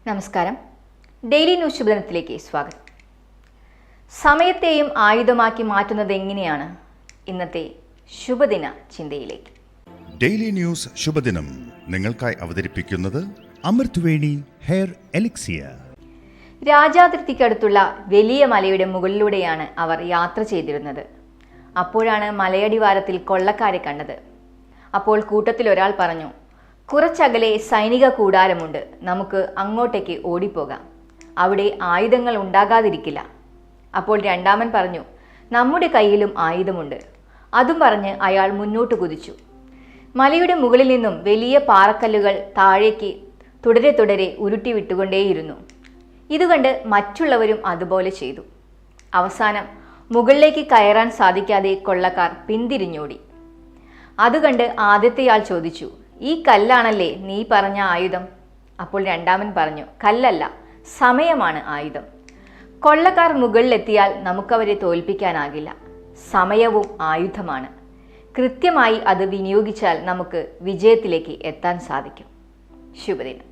നമസ്കാരം. Daily news ശുഭദിനത്തിലേക്ക് സ്വാഗതം. സമയത്തെയും ആയുധമാക്കി മാറ്റുന്നത് എങ്ങനെയാണ്? ഇന്നത്തെ ശുഭദിന ചിന്തയിലേക്ക്. ഡെയിലി ന്യൂസ് ശുഭദിനം നിങ്ങൾക്കായി അവതരിപ്പിക്കുന്നത് അമൃത്വേണി ഹെയർ എലിക്സിയർ. രാജാതിർത്തിക്കടുത്തുള്ള വലിയ മലയുടെ മുകളിലൂടെയാണ് അവർ യാത്ര ചെയ്തിരുന്നത്. അപ്പോഴാണ് മലയടിവാരത്തിൽ കൊള്ളക്കാരെ കണ്ടത്. അപ്പോൾ കൂട്ടത്തിൽ ഒരാൾ പറഞ്ഞു, കുറച്ചകലെ സൈനിക കൂടാരമുണ്ട്, നമുക്ക് അങ്ങോട്ടേക്ക് ഓടിപ്പോകാം, അവിടെ ആയുധങ്ങൾ ഉണ്ടാകാതിരിക്കില്ല. അപ്പോൾ രണ്ടാമൻ പറഞ്ഞു, നമ്മുടെ കയ്യിലും ആയുധമുണ്ട്. അതും പറഞ്ഞ് അയാൾ മുന്നോട്ട് കുതിച്ചു. മലയുടെ മുകളിൽ നിന്നും വലിയ പാറക്കല്ലുകൾ താഴേക്ക് തുടരെ തുടരെ ഉരുട്ടി വിട്ടുകൊണ്ടേയിരുന്നു. ഇതുകണ്ട് മറ്റുള്ളവരും അതുപോലെ ചെയ്തു. അവസാനം മുകളിലേക്ക് കയറാൻ സാധിക്കാതെ കൊള്ളക്കാർ പിന്തിരിഞ്ഞോടി. അതുകണ്ട് ആദ്യത്തെയാൾ ചോദിച്ചു, ഈ കല്ലാണല്ലേ നീ പറഞ്ഞ ആയുധം? അപ്പോൾ രണ്ടാമൻ പറഞ്ഞു, കല്ലല്ല, സമയമാണ് ആയുധം. കൊള്ളക്കാർ മുകളിലെത്തിയാൽ നമുക്കവരെ തോൽപ്പിക്കാനാകില്ല. സമയവും ആയുധമാണ്. കൃത്യമായി അത് വിനിയോഗിച്ചാൽ നമുക്ക് വിജയത്തിലേക്ക് എത്താൻ സാധിക്കും. ശുഭദിനം.